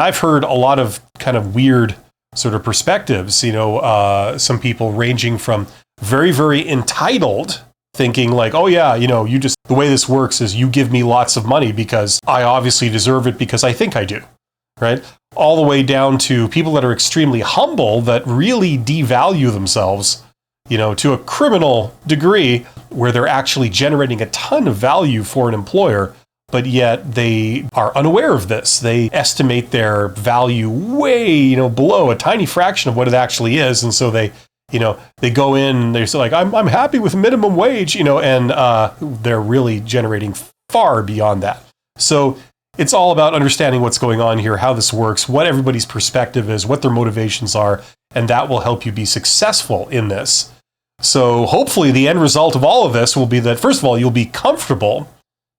I've heard a lot of kind of weird sort of perspectives, some people ranging from very, very entitled, thinking like, oh yeah, the way this works is you give me lots of money because I obviously deserve it because I think I do, right? All the way down to people that are extremely humble that really devalue themselves, to a criminal degree where they're actually generating a ton of value for an employer, but yet they are unaware of this. They estimate their value way, below a tiny fraction of what it actually is. And so they go in and they're like, I'm happy with minimum wage, and they're really generating far beyond that. So it's all about understanding what's going on here, how this works, what everybody's perspective is, what their motivations are, and that will help you be successful in this. So hopefully the end result of all of this will be that, first of all, you'll be comfortable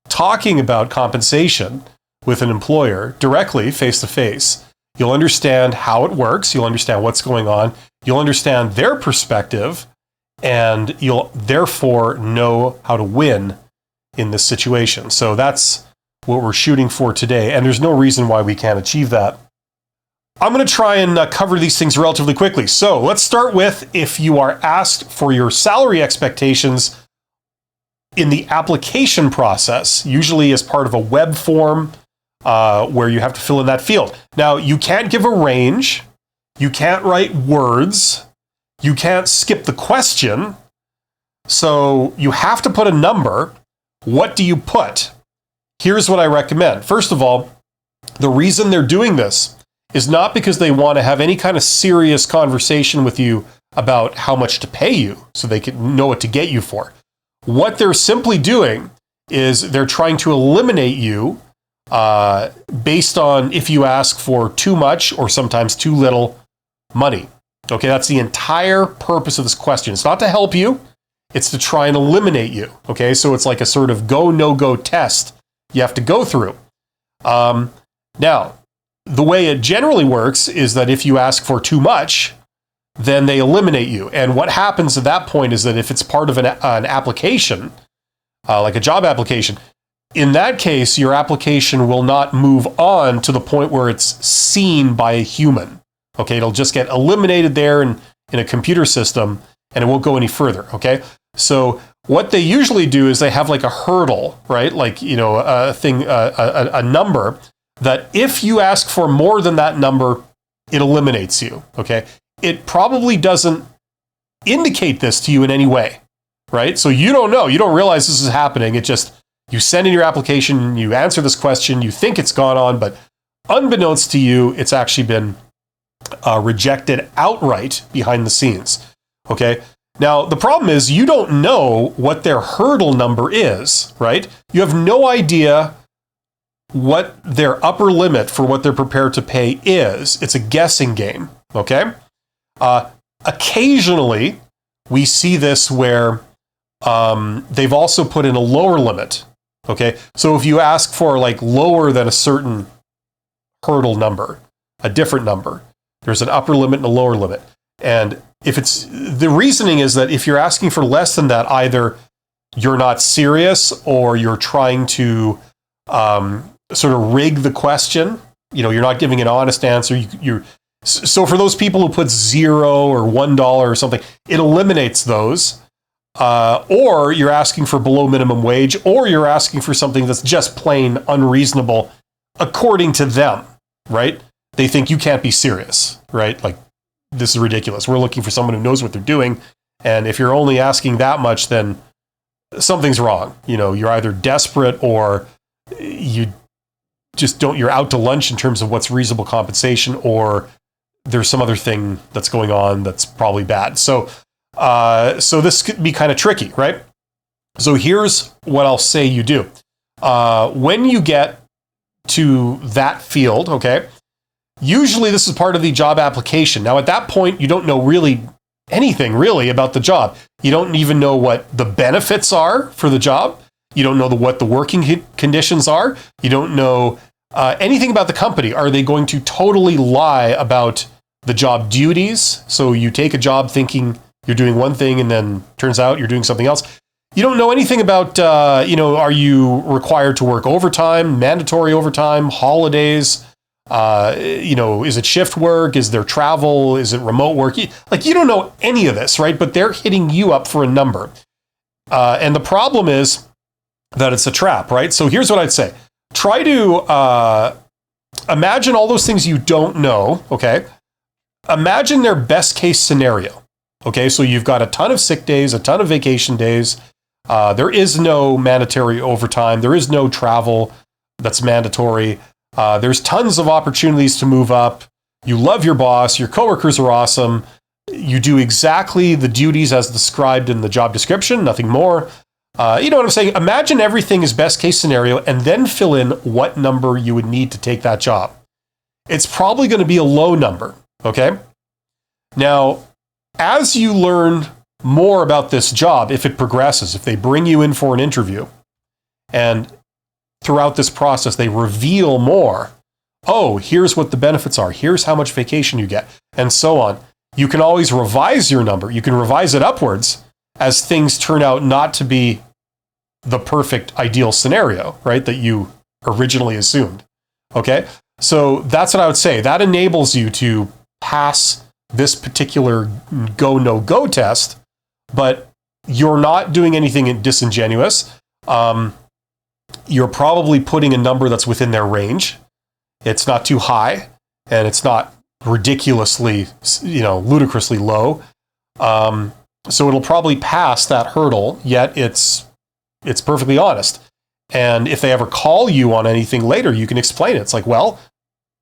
talking about compensation with an employer directly, face to face. You'll understand how it works. You'll understand what's going on. You'll understand their perspective, and you'll therefore know how to win in this situation. So that's what we're shooting for today, and there's no reason why we can't achieve that. I'm going to try and cover these things relatively quickly. So let's start with if you are asked for your salary expectations in the application process, usually as part of a web form where you have to fill in that field. Now, you can't give a range. You can't write words. You can't skip the question. So you have to put a number. What do you put? Here's what I recommend. First of all, the reason they're doing this is not because they want to have any kind of serious conversation with you about how much to pay you so they can know what to get you for. What they're simply doing is they're trying to eliminate you based on if you ask for too much or sometimes too little money. Okay, that's the entire purpose of this question. It's not to help you, it's to try and eliminate you. Okay, so it's like a sort of go, no-go test you have to go through. Now, the way it generally works is that if you ask for too much, then they eliminate you. And what happens at that point is that if it's part of an application, like a job application, in that case, your application will not move on to the point where it's seen by a human. Okay, it'll just get eliminated there in a computer system, and it won't go any further. Okay, so what they usually do is they have like a hurdle, right? Like, a thing, a number that if you ask for more than that number, it eliminates you. Okay, it probably doesn't indicate this to you in any way, right? So you don't know, you don't realize this is happening. It just, you send in your application, you answer this question, you think it's gone on, but unbeknownst to you, it's actually been rejected outright behind the scenes. Okay. Now, the problem is you don't know what their hurdle number is, right? You have no idea what their upper limit for what they're prepared to pay is. It's a guessing game. Okay. Occasionally, we see this where they've also put in a lower limit. Okay, so if you ask for like lower than a certain hurdle number, a different number, there's an upper limit and a lower limit. And if it's, the reasoning is that if you're asking for less than that, either you're not serious or you're trying to sort of rig the question. You're not giving an honest answer. So for those people who put $0 or $1 or something, it eliminates those. Or you're asking for below minimum wage, or you're asking for something that's just plain unreasonable according to them, right? They think you can't be serious, right? Like, this is ridiculous. We're looking for someone who knows what they're doing. And if you're only asking that much, then something's wrong. You're either desperate or you just don't, you're out to lunch in terms of what's reasonable compensation, or there's some other thing that's going on that's probably bad. So this could be kind of tricky, right? So here's what I'll say you do. When you get to that field, okay, usually this is part of the job application. Now, at that point, you don't know really anything really about the job. You don't even know what the benefits are for the job. You don't know what the working conditions are. You don't know anything about the company. Are they going to totally lie about the job duties? So you take a job thinking you're doing one thing and then turns out you're doing something else. You don't know anything about, are you required to work overtime, mandatory overtime, holidays? Is it shift work? Is there travel? Is it remote work? Like, you don't know any of this, right? But they're hitting you up for a number. And the problem is that it's a trap, right? So here's what I'd say. Try to imagine all those things you don't know, okay? Imagine their best case scenario, okay? So you've got a ton of sick days, a ton of vacation days. There is no mandatory overtime. There is no travel that's mandatory. There's tons of opportunities to move up. You love your boss. Your coworkers are awesome. You do exactly the duties as described in the job description, nothing more. You know what I'm saying? Imagine everything is best case scenario and then fill in what number you would need to take that job. It's probably going to be a low number, okay? Now, as you learn more about this job, if it progresses, if they bring you in for an interview, and throughout this process they reveal more, oh, here's what the benefits are, here's how much vacation you get, and so on. You can always revise your number. You can revise it upwards as things turn out not to be the perfect ideal scenario, right, that you originally assumed. Okay? So that's what I would say. That enables you to pass this particular go, no go test, but you're not doing anything disingenuous. You're probably putting a number that's within their range. It's not too high, and it's not ridiculously, ludicrously low. So it'll probably pass that hurdle, yet it's perfectly honest. And if they ever call you on anything later, you can explain it. It's like, well,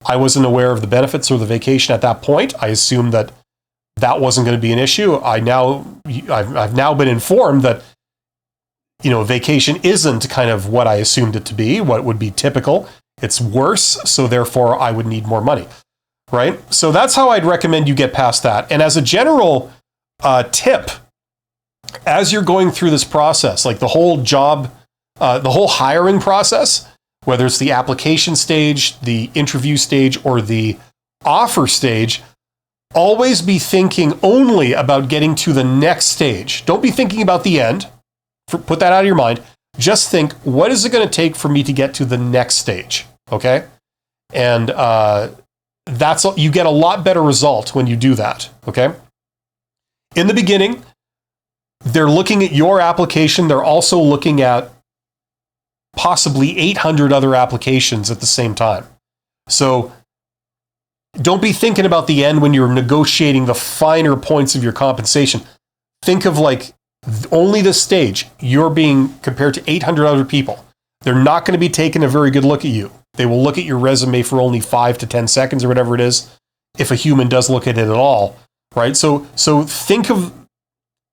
I wasn't aware of the benefits or the vacation at that point. I assumed that wasn't going to be an issue. I've now been informed that, vacation isn't kind of what I assumed it to be, what would be typical. It's worse, so therefore I would need more money, right? So that's how I'd recommend you get past that. And as a general tip, as you're going through this process, like the whole job, the whole hiring process, whether it's the application stage, the interview stage, or the offer stage, always be thinking only about getting to the next stage. Don't be thinking about the end. Put that out of your mind. Just think, what is it going to take for me to get to the next stage? Okay? And you get a lot better result when you do that. Okay? In the beginning, they're looking at your application. They're also looking at possibly 800 other applications at the same time. So don't be thinking about the end when you're negotiating the finer points of your compensation. Think of like only this stage. You're being compared to 800 other people. They're not going to be taking a very good look at you. They will look at your resume for only 5 to 10 seconds or whatever it is, if a human does look at it at all, right? So think of,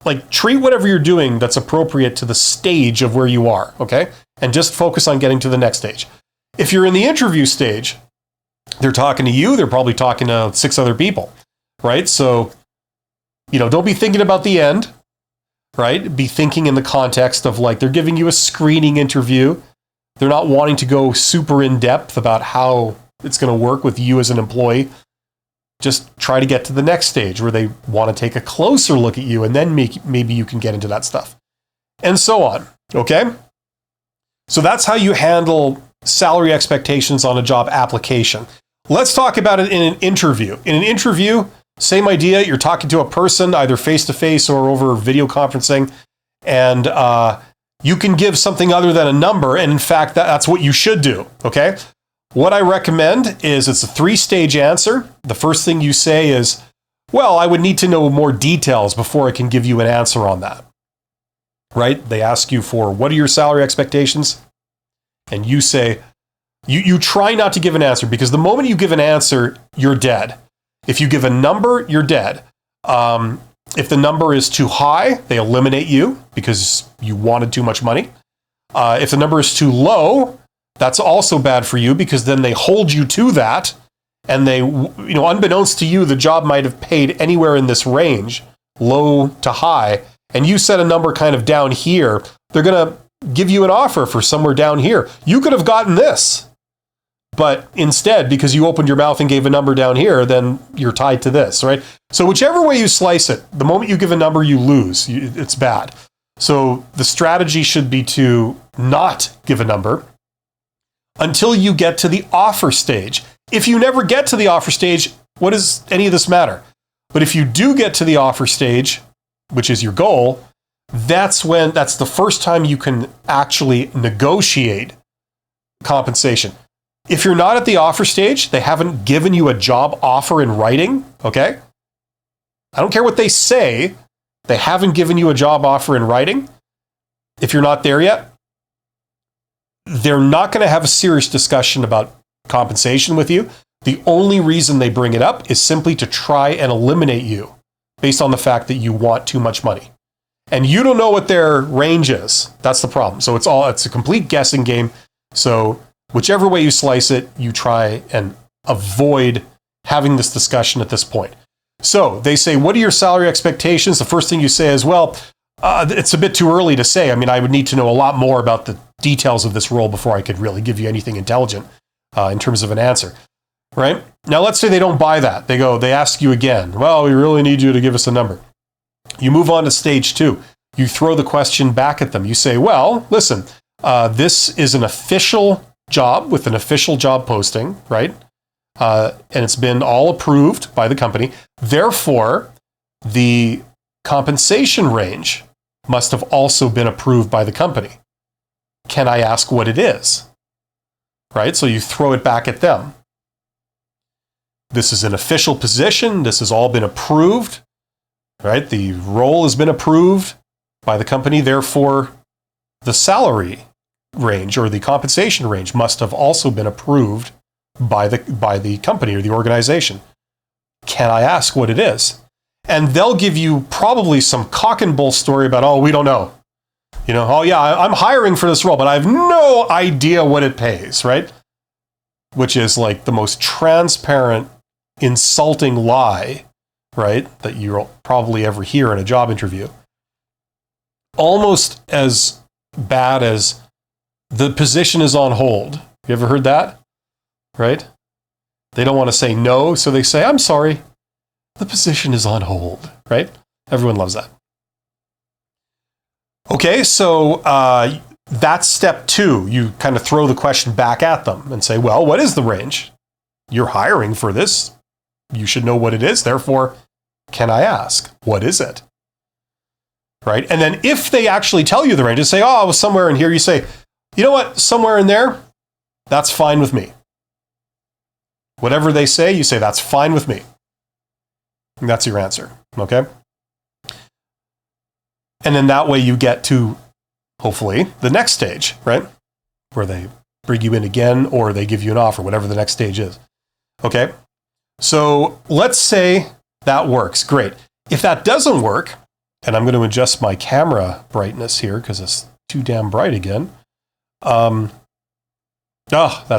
like, treat whatever you're doing that's appropriate to the stage of where you are, okay? And just focus on getting to the next stage. If you're in the interview stage, they're talking to you, they're probably talking to 6 other people, right? So, don't be thinking about the end, right? Be thinking in the context of, like, they're giving you a screening interview. They're not wanting to go super in depth about how it's going to work with you as an employee. Just try to get to the next stage where they want to take a closer look at you, and then maybe you can get into that stuff. And so on, okay? So that's how you handle salary expectations on a job application. Let's talk about it in an interview. In an interview, same idea. You're talking to a person, either face-to-face or over video conferencing, and you can give something other than a number, and in fact, that's what you should do, okay? What I recommend is it's a 3-stage answer. The first thing you say is, well, I would need to know more details before I can give you an answer on that, right? They ask you for, what are your salary expectations? And you say, you try not to give an answer, because the moment you give an answer, you're dead. If you give a number, you're dead. If the number is too high, they eliminate you because you wanted too much money. If the number is too low, that's also bad for you, because then they hold you to that, and they, unbeknownst to you, the job might have paid anywhere in this range, low to high, and you set a number kind of down here. They're going to give you an offer for somewhere down here. You could have gotten this, but instead, because you opened your mouth and gave a number down here, then you're tied to this, right? So whichever way you slice it, the moment you give a number, you lose. It's bad. So the strategy should be to not give a number until you get to the offer stage. If you never get to the offer stage, what does any of this matter? But if you do get to the offer stage, which is your goal, that's the first time you can actually negotiate compensation. If you're not at the offer stage, they haven't given you a job offer in writing, okay? I don't care what they say, they haven't given you a job offer in writing. If you're not there yet, they're not going to have a serious discussion about compensation with you. The only reason they bring it up is simply to try and eliminate you based on the fact that you want too much money. And you don't know what their range is. That's the problem. So it's a complete guessing game. So whichever way you slice it, you try and avoid having this discussion at this point. So they say, what are your salary expectations? The first thing you say is, well, it's a bit too early to say. I mean, I would need to know a lot more about the details of this role before I could really give you anything intelligent in terms of an answer, right? Now, let's say they don't buy that. They ask you again, well, we really need you to give us a number. You move on to stage 2. You throw the question back at them. You say, well, listen, this is an official job with an official job posting, right? And it's been all approved by the company. Therefore, the compensation range must have also been approved by the company. Can I ask what it is? Right? So you throw it back at them. This is an official position. This has all been approved, right? The role has been approved by the company. Therefore, the salary range or the compensation range must have also been approved by the company or the organization. Can I ask what it is? And they'll give you probably some cock and bull story about, oh, we don't know. You know, oh yeah, I'm hiring for this role, but I have no idea what it pays, right? Which is like the most transparent, insulting lie, right? That you'll probably ever hear in a job interview. Almost as bad as the position is on hold. You ever heard that? Right? They don't want to say no, so they say, I'm sorry, the position is on hold, right? Everyone loves that. Okay, so that's step 2. You kind of throw the question back at them and say, well, what is the range? You're hiring for this. You should know what it is. Therefore, can I ask, what is it? Right? And then if they actually tell you the range, they say, oh, it was somewhere in here. You say, you know what, somewhere in there, that's fine with me. Whatever they say, you say, that's fine with me. And that's your answer, okay? And then that way you get to, hopefully, the next stage, right? Where they bring you in again or they give you an offer, whatever the next stage is. Okay? So let's say that works. Great. If that doesn't work, and I'm going to adjust my camera brightness here because it's too damn bright again. That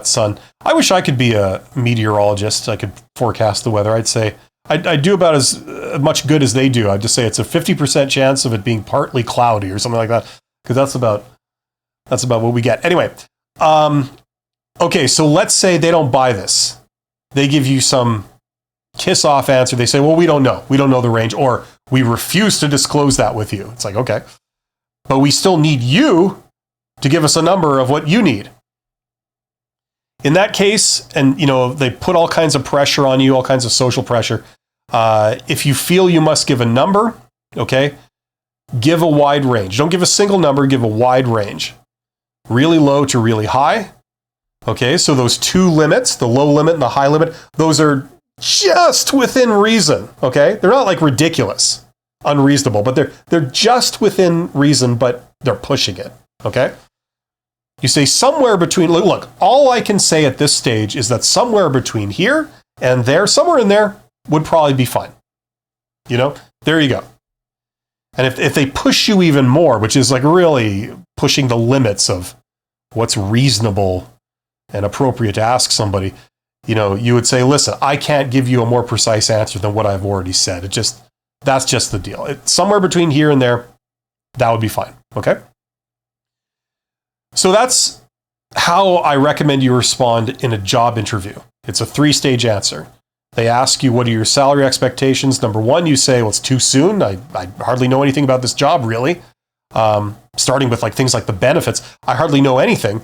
sun. I wish I could be a meteorologist. I could forecast the weather. I'd say I do about as much good as they do. I'd just say it's a 50% chance of it being partly cloudy or something like that, because that's about what we get. Anyway, okay, so let's say they don't buy this. They give you some kiss-off answer. They say, well, we don't know. We don't know the range, or we refuse to disclose that with you. It's like, okay, but we still need you to give us a number of what you need. In that case, and they put all kinds of pressure on you, all kinds of social pressure. If you feel you must give a number, okay, give a wide range. Don't give a single number, give a wide range. Really low to really high. Okay, so those two limits, the low limit and the high limit, those are just within reason, okay? They're not like ridiculous, unreasonable, but they're just within reason, but they're pushing it, okay? You say somewhere between, look, all I can say at this stage is that somewhere between here and there, somewhere in there would probably be fine. There you go. And if they push you even more, which is like really pushing the limits of what's reasonable and appropriate to ask somebody, you would say, listen, I can't give you a more precise answer than what I've already said. That's just the deal. It's somewhere between here and there, that would be fine, okay? So that's how I recommend you respond in a job interview. It's a 3-stage answer. They ask you, what are your salary expectations? Number 1, you say, well, it's too soon. I hardly know anything about this job, really. Starting with things like the benefits. I hardly know anything.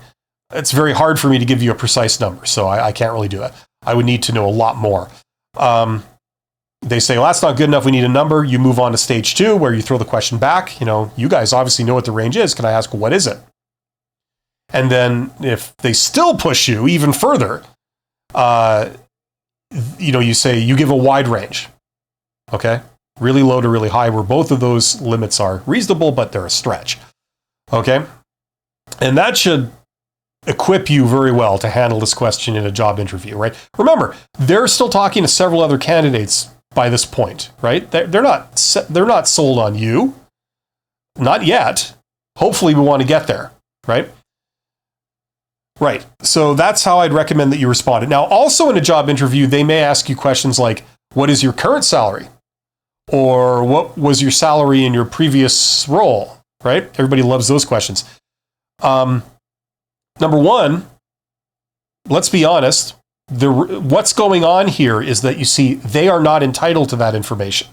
It's very hard for me to give you a precise number, so I can't really do that. I would need to know a lot more. They say, well, that's not good enough. We need a number. You move on to stage 2 where you throw the question back. You guys obviously know what the range is. Can I ask, what is it? And then if they still push you even further, you say, you give a wide range. Okay. Really low to really high, where both of those limits are reasonable, but they're a stretch. Okay. And that should equip you very well to handle this question in a job interview, right? Remember, they're still talking to several other candidates by this point, right? They're not sold on you. Not yet. Hopefully we want to get there, right? Right. So that's how I'd recommend that you respond. Now, also in a job interview, they may ask you questions like, what is your current salary? Or what was your salary in your previous role, right? Everybody loves those questions. Number one, let's be honest. What's going on here is that you see they are not entitled to that information.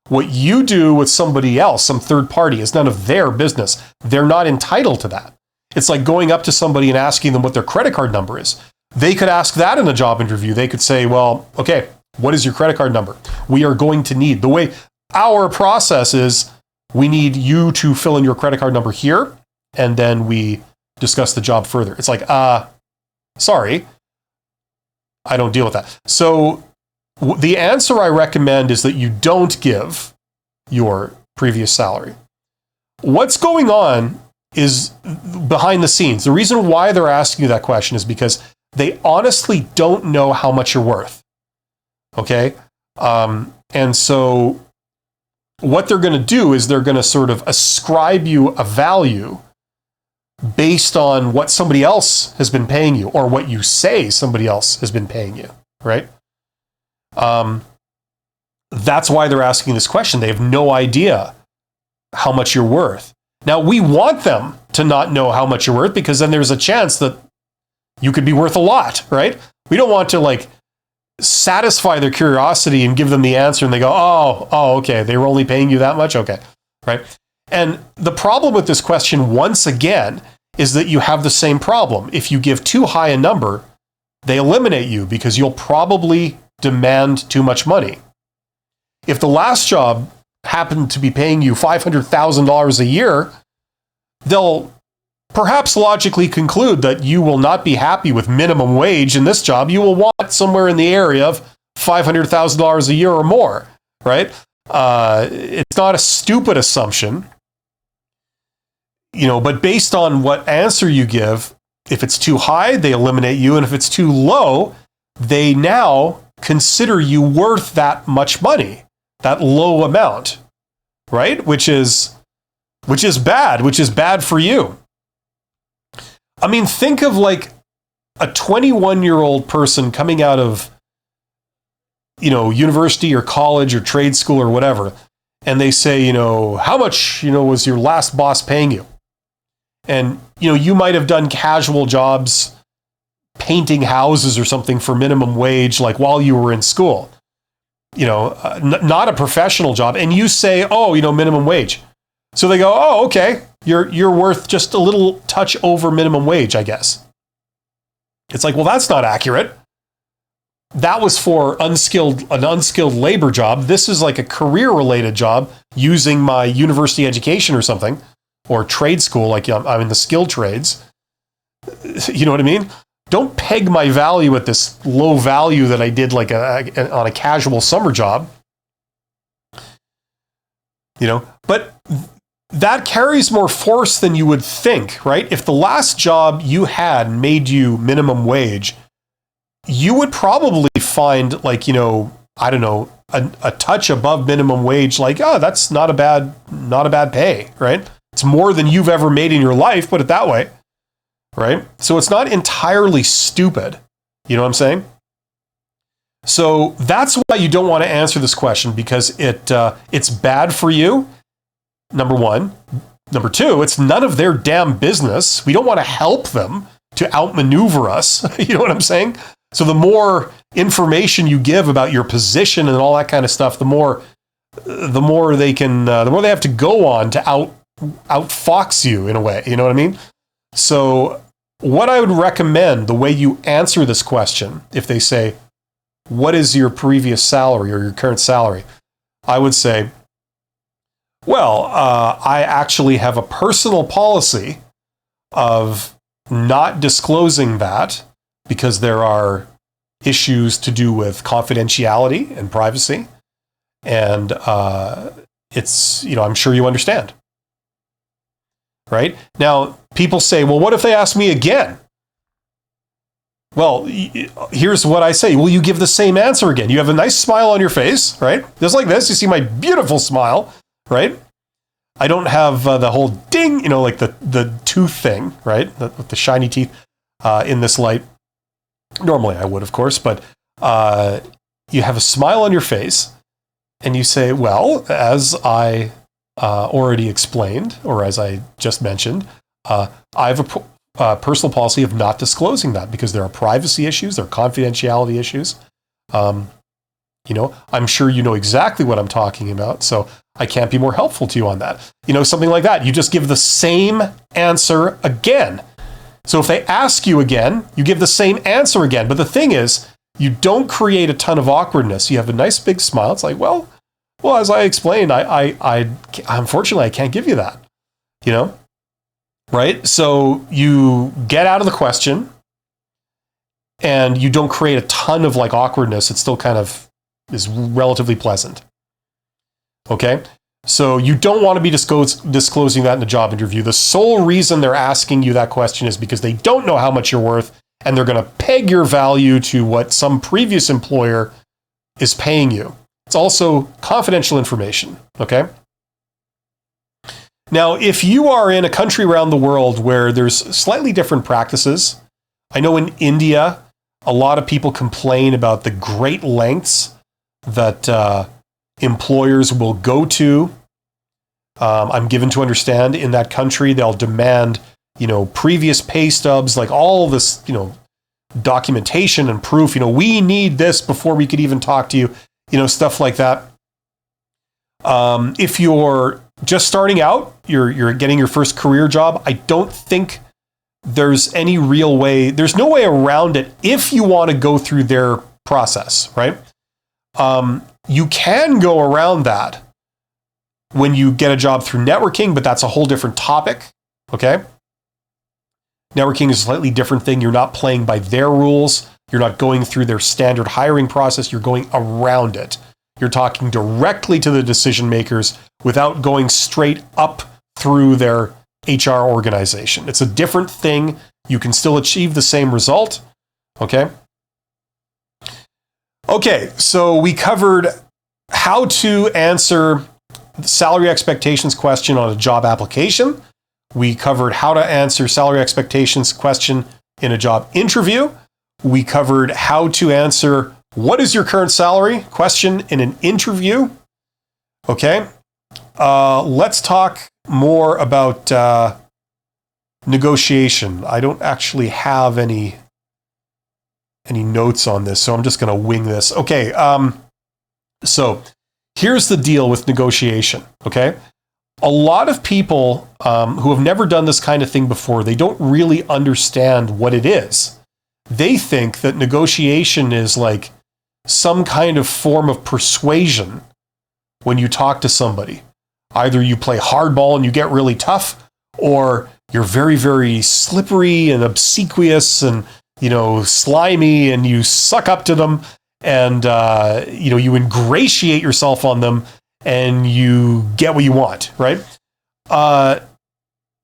What you do with somebody else, some third party, is none of their business. They're not entitled to that. It's like going up to somebody and asking them what their credit card number is. They could ask that in a job interview. They could say, well, okay, what is your credit card number? We are going to need, the way our process is, we need you to fill in your credit card number here, and then we discuss the job further. It's like, sorry, I don't deal with that. So the answer I recommend is that you don't give your previous salary. What's going on is behind the scenes. The reason why they're asking you that question is because they honestly don't know how much you're worth. Okay? And so what they're going to do is they're going to sort of ascribe you a value based on what somebody else has been paying you, or what you say somebody else has been paying you, right? That's why they're asking this question. They have no idea how much you're worth. Now, we want them to not know how much you're worth, because then there's a chance that you could be worth a lot, right? We don't want to satisfy their curiosity and give them the answer and they go, oh, okay, they were only paying you that much? Okay, right? And the problem with this question, once again, is that you have the same problem. If you give too high a number, they eliminate you because you'll probably demand too much money. If the last job happened to be paying you $500,000 a year, they'll perhaps logically conclude that you will not be happy with minimum wage in this job. You will want somewhere in the area of $500,000 a year or more, right? It's not a stupid assumption, but based on what answer you give, if it's too high, they eliminate you. And if it's too low, they now consider you worth that much money, that low amount, right? Which is bad for you. I mean, think of a 21-year-old person coming out of, university or college or trade school or whatever, and they say, how much, was your last boss paying you? And, you might have done casual jobs, painting houses or something for minimum wage, while you were in school, not a professional job. And you say, oh, minimum wage. So they go, oh, okay, you're worth just a little touch over minimum wage, I guess. It's like, well, that's not accurate. That was for an unskilled labor job. This is like a career-related job using my university education or something, or trade school, I'm in the skilled trades. You know what I mean? Don't peg my value at this low value that I did on a casual summer job. But that carries more force than you would think, right? If the last job you had made you minimum wage, you would probably find I don't know, a touch above minimum wage, that's not a bad pay, right? It's more than you've ever made in your life, put it that way, right? So it's not entirely stupid. You know what I'm saying? So that's why you don't want to answer this question, because it's bad for you. Number one. Number two, it's none of their damn business. We don't want to help them to outmaneuver us. You know what I'm saying? So the more information you give about your position and all that kind of stuff, the more they have to go on to outfox you in a way. You know what I mean? So what I would recommend, the way you answer this question, if they say, what is your previous salary or your current salary? I would say, well, I actually have a personal policy of not disclosing that because there are issues to do with confidentiality and privacy. And it's, I'm sure you understand. Right? Now, people say, well, what if they ask me again? Well, here's what I say. Will you give the same answer again? You have a nice smile on your face, right? Just like this. You see my beautiful smile, right? I don't have the whole ding, like the tooth thing, right? With the shiny teeth in this light. Normally I would, of course, but you have a smile on your face and you say, well, as I already explained, or as I just mentioned, I have a personal policy of not disclosing that because there are privacy issues, there are confidentiality issues. I'm sure you know exactly what I'm talking about, so I can't be more helpful to you on that. Something like that. You just give the same answer again. So if they ask you again, you give the same answer again. But the thing is, you don't create a ton of awkwardness. You have a nice big smile. It's like, well, as I explained, I unfortunately I can't give you that. Right? So you get out of the question and you don't create a ton of awkwardness. It still kind of is relatively pleasant. Okay? So you don't want to be disclosing that in a job interview. The sole reason they're asking you that question is because they don't know how much you're worth and they're going to peg your value to what some previous employer is paying you. It's also confidential information. Okay? Now, if you are in a country around the world where there's slightly different practices, I know in India, a lot of people complain about the great lengths that employers will go to. I'm given to understand in that country, they'll demand, previous pay stubs, like all this, documentation and proof. We need this before we could even talk to you, stuff like that. If you're just starting out, you're getting your first career job, I don't think there's any real way, there's no way around it if you want to go through their process, right? You can go around that when you get a job through networking, but that's a whole different topic, okay? Networking is a slightly different thing. You're not playing by their rules. You're not going through their standard hiring process. You're going around it. You're talking directly to the decision makers without going straight up through their HR organization. It's a different thing. You can still achieve the same result, okay? Okay, so we covered how to answer the salary expectations question on a job application. We covered how to answer salary expectations question in a job interview. We covered how to answer what is your current salary question in an interview. Okay, let's talk more about negotiation. I don't actually have any notes on this, so I'm just going to wing this. Okay, so here's the deal with negotiation, okay? A lot of people who have never done this kind of thing before, they don't really understand what it is. They think that negotiation is like some kind of form of persuasion when you talk to somebody. Either you play hardball and you get really tough, or you're very, very slippery and obsequious and slimy, and you suck up to them, and you ingratiate yourself on them, and you get what you want, right?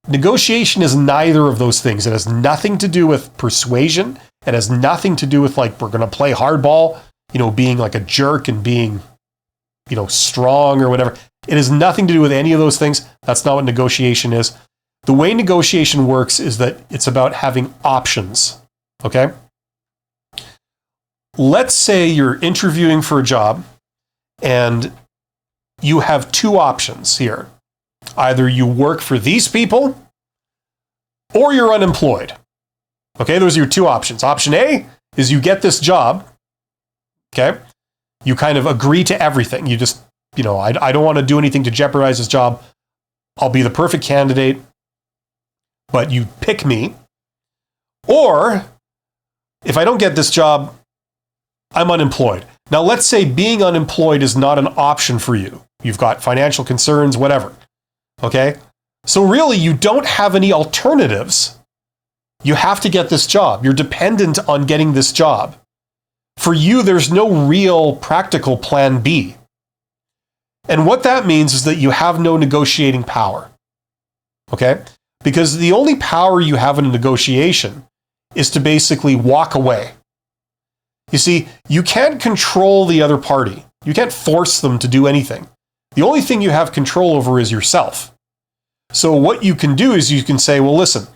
Negotiation is neither of those things. It has nothing to do with persuasion. It has nothing to do with we're going to play hardball, being like a jerk and being, strong or whatever. It has nothing to do with any of those things. That's not what negotiation is. The way negotiation works is that it's about having options. Okay? Let's say you're interviewing for a job and you have two options here. Either you work for these people or you're unemployed. Okay, those are your two options. Option A is you get this job. Okay? You kind of agree to everything. You just, I don't want to do anything to jeopardize this job. I'll be the perfect candidate, but you pick me. Or if I don't get this job, I'm unemployed. Now, let's say being unemployed is not an option for you. You've got financial concerns, whatever. Okay? So really, you don't have any alternatives. You have to get this job. You're dependent on getting this job. For you, there's no real practical plan B. And what that means is that you have no negotiating power. Okay? Because the only power you have in a negotiation is to basically walk away. You see, you can't control the other party. You can't force them to do anything. The only thing you have control over is yourself. So what you can do is you can say, well, listen,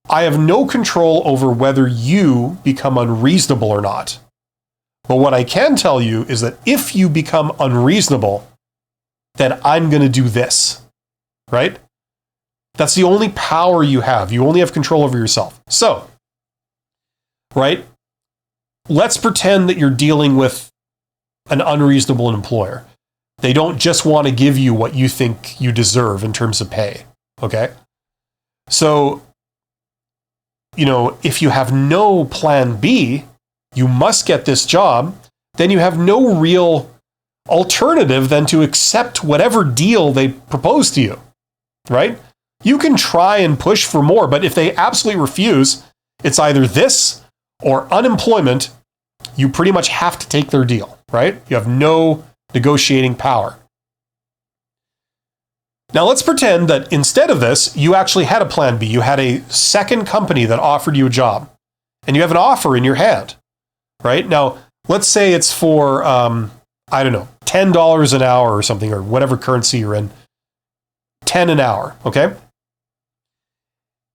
I have no control over whether you become unreasonable or not. But what I can tell you is that if you become unreasonable, then I'm going to do this, right? That's the only power you have. You only have control over yourself. So, right? Let's pretend that you're dealing with an unreasonable employer. They don't just want to give you what you think you deserve in terms of pay, okay? So, if you have no plan B, you must get this job, then you have no real alternative than to accept whatever deal they propose to you, right? You can try and push for more, but if they absolutely refuse, it's either this or unemployment. You pretty much have to take their deal, right? You have no negotiating power. Now let's pretend that instead of this, you actually had a plan B. You had a second company that offered you a job, and you have an offer in your hand, right? Now, let's say it's for, $10 an hour or something, or whatever currency you're in, 10 an hour, okay?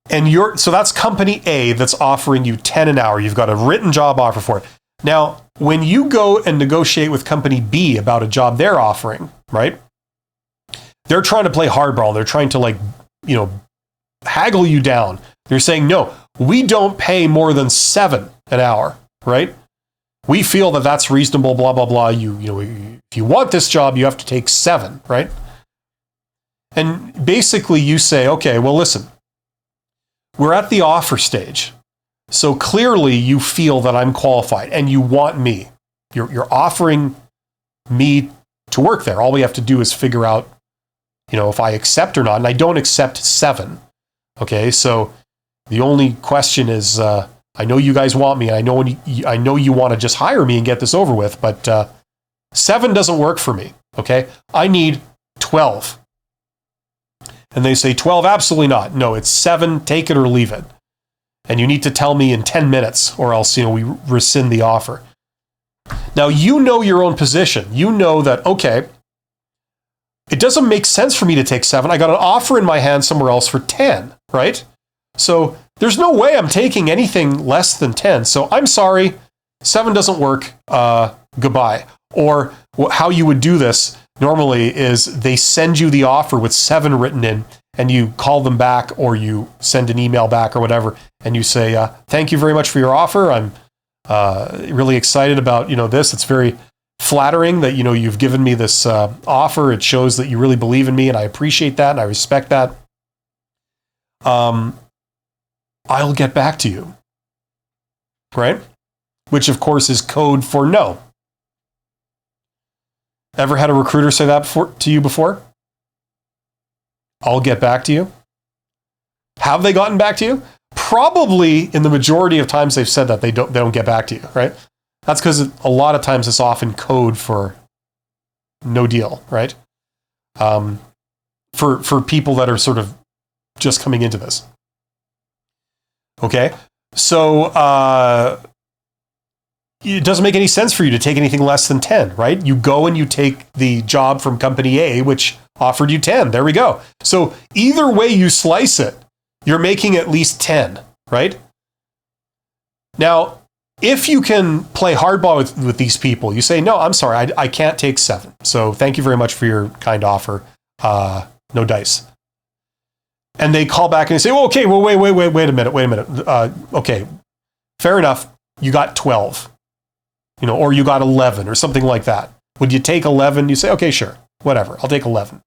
And so that's company A that's offering you 10 an hour. You've got a written job offer for it. Now, when you go and negotiate with company B about a job they're offering, right? They're trying to play hardball. They're trying to haggle you down. They're saying, no, we don't pay more than 7 an hour, right? We feel that that's reasonable, blah, blah, blah. If you want this job, you have to take 7, right? And basically you say, okay, well, listen, we're at the offer stage. So clearly you feel that I'm qualified and you want me. You're offering me to work there. All we have to do is figure out, if I accept or not. And I don't accept 7. Okay, so the only question is, I know you guys want me, and I know you want to just hire me and get this over with, but 7 doesn't work for me. Okay, I need 12. And they say 12, absolutely not. No, it's 7, take it or leave it. And you need to tell me in 10 minutes or else, we rescind the offer. Now, you know your own position. You know that, okay, it doesn't make sense for me to take 7. I got an offer in my hand somewhere else for 10, right? So there's no way I'm taking anything less than 10. So I'm sorry, 7 doesn't work. Goodbye. Or how you would do this normally is they send you the offer with 7 written in, and you call them back or you send an email back or whatever, and you say, thank you very much for your offer. I'm really excited about this. It's very flattering that you've given me this offer. It shows that you really believe in me, and I appreciate that and I respect that. I'll get back to you, right? Which of course is code for no. Ever had a recruiter say that to you before? I'll get back to you. Have they gotten back to you? Probably in the majority of times they've said that they don't get back to you, right? That's because a lot of times it's often code for no deal, right? For people that are sort of just coming into this. Okay, so it doesn't make any sense for you to take anything less than 10, right? You go and you take the job from company A, which offered you 10. There we go. So either way you slice it, you're making at least 10, right? Now, if you can play hardball with these people, you say, no, I'm sorry, I can't take 7. So thank you very much for your kind offer. No dice. And they call back and they say, well, okay, well, wait a minute. Okay, fair enough. You got 12, or you got 11 or something like that. Would you take 11? You say, okay, sure, whatever. I'll take 11.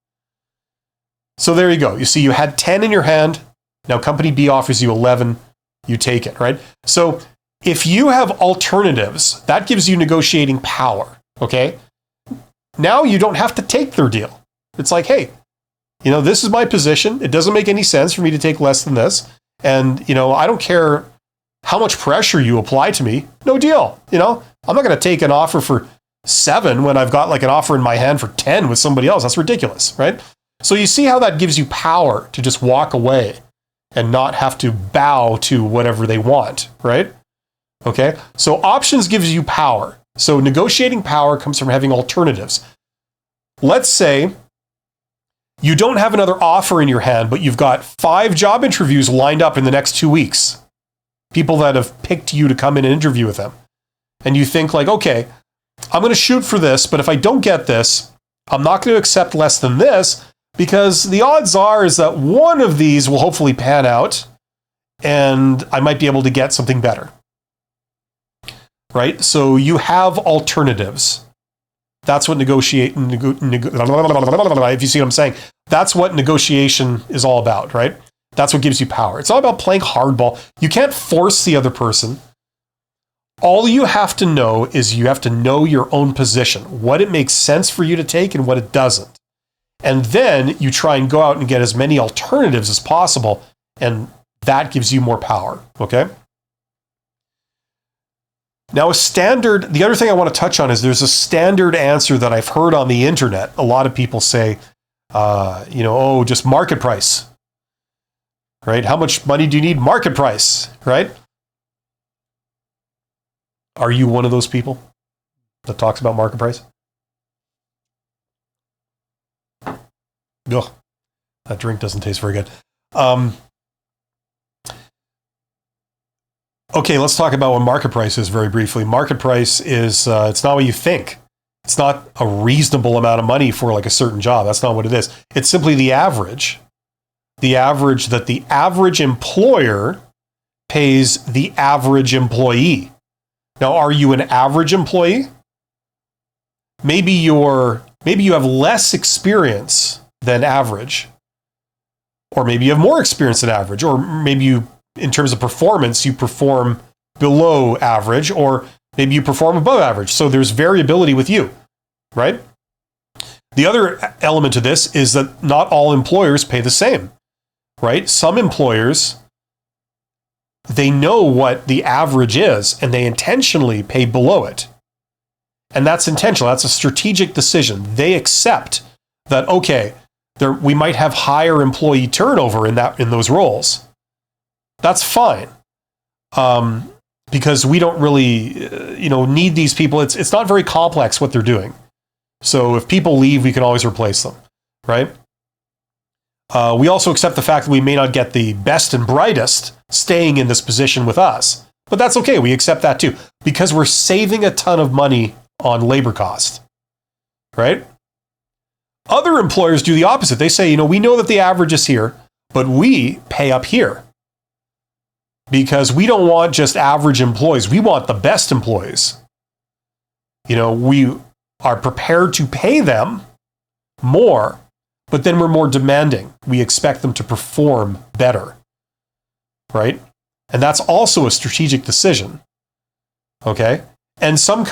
So there you go. You see, you had 10 in your hand. Now company B offers you 11. You take it, right? So If you have alternatives, that gives you negotiating power, okay? Now you don't have to take their deal. It's like, hey, this is my position. It doesn't make any sense for me to take less than this. And, I don't care how much pressure you apply to me. No deal. I'm not going to take an offer for 7 when I've got like an offer in my hand for 10 with somebody else. That's ridiculous, right? So you see how that gives you power to just walk away and not have to bow to whatever they want, right? Okay. So options gives you power. So negotiating power comes from having alternatives. Let's say you don't have another offer in your hand, but you've got 5 job interviews lined up in the next 2 weeks. People that have picked you to come in and interview with them. And you think like, okay, I'm going to shoot for this, but if I don't get this, I'm not going to accept less than this because the odds are is that one of these will hopefully pan out and I might be able to get something better. Right? So you have alternatives. That's what if you see what I'm saying, that's what negotiation is all about, right? That's what gives you power. It's all about playing hardball. You can't force the other person. All you have to know is you have to know your own position, what it makes sense for you to take and what it doesn't. And then you try and go out and get as many alternatives as possible, and that gives you more power, okay? Now, the other thing I want to touch on is there's a standard answer that I've heard on the internet. A lot of people say, just market price, right? How much money do you need? Market price, right? Are you one of those people that talks about market price? Ugh, that drink doesn't taste very good. Okay, let's talk about what market price is very briefly. Market price is, it's not what you think. It's not a reasonable amount of money for like a certain job. That's not what it is. It's simply the average. The average that the average employer pays the average employee. Now, are you an average employee? Maybe you have less experience than average. Or maybe you have more experience than average. Or maybe you, in terms of performance, you perform below average, or maybe you perform above average. So there's variability with you, right? The other element to this is that not all employers pay the same, right? Some employers, they know what the average is, and they intentionally pay below it. And that's intentional. That's a strategic decision. They accept that, okay, we might have higher employee turnover in those roles. That's fine, because we don't really, need these people. It's not very complex what they're doing. So if people leave, we can always replace them, right? We also accept the fact that we may not get the best and brightest staying in this position with us, but that's okay. We accept that too, because we're saving a ton of money on labor cost, right? Other employers do the opposite. They say, we know that the average is here, but we pay up here. Because we don't want just average employees. We want the best employees. We are prepared to pay them more, but then we're more demanding. We expect them to perform better, right? And that's also a strategic decision, okay? And some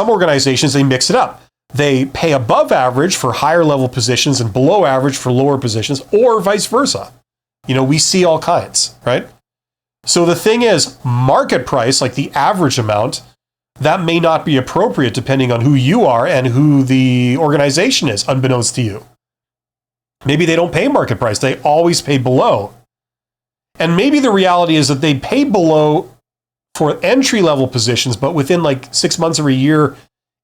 organizations, they mix it up. They pay above average for higher level positions and below average for lower positions, or vice versa. We see all kinds, right? So the thing is, market price, like the average amount, that may not be appropriate depending on who you are and who the organization is, unbeknownst to you. Maybe they don't pay market price. They always pay below. And maybe the reality is that they pay below for entry-level positions, but within like 6 months or a year,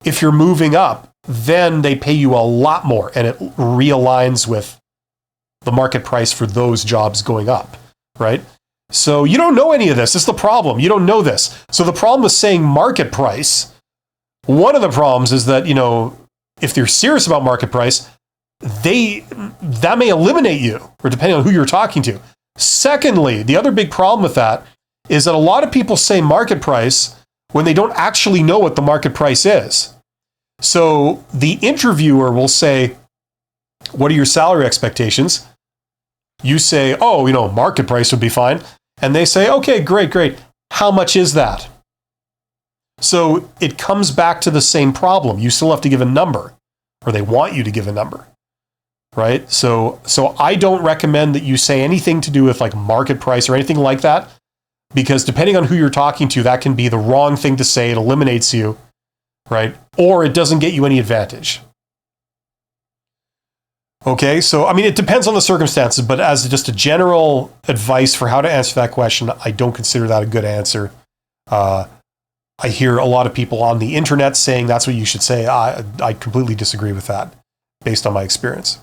if you're moving up, then they pay you a lot more, and it realigns with the market price for those jobs going up, right? So you don't know any of this. This is the problem. You don't know this. So the problem with saying market price, one of the problems is that, if they're serious about market price, that may eliminate you, or depending on who you're talking to. Secondly, the other big problem with that is that a lot of people say market price when they don't actually know what the market price is. So the interviewer will say, what are your salary expectations? You say, market price would be fine. And they say, okay, great. How much is that? So it comes back to the same problem. You still have to give a number, or they want you to give a number, right? So I don't recommend that you say anything to do with like market price or anything like that, because depending on who you're talking to, that can be the wrong thing to say. It eliminates you, right? Or it doesn't get you any advantage. Okay, so I mean, it depends on the circumstances, but as just a general advice for how to answer that question, I don't consider that a good answer. I hear a lot of people on the internet saying that's what you should say. I completely disagree with that based on my experience.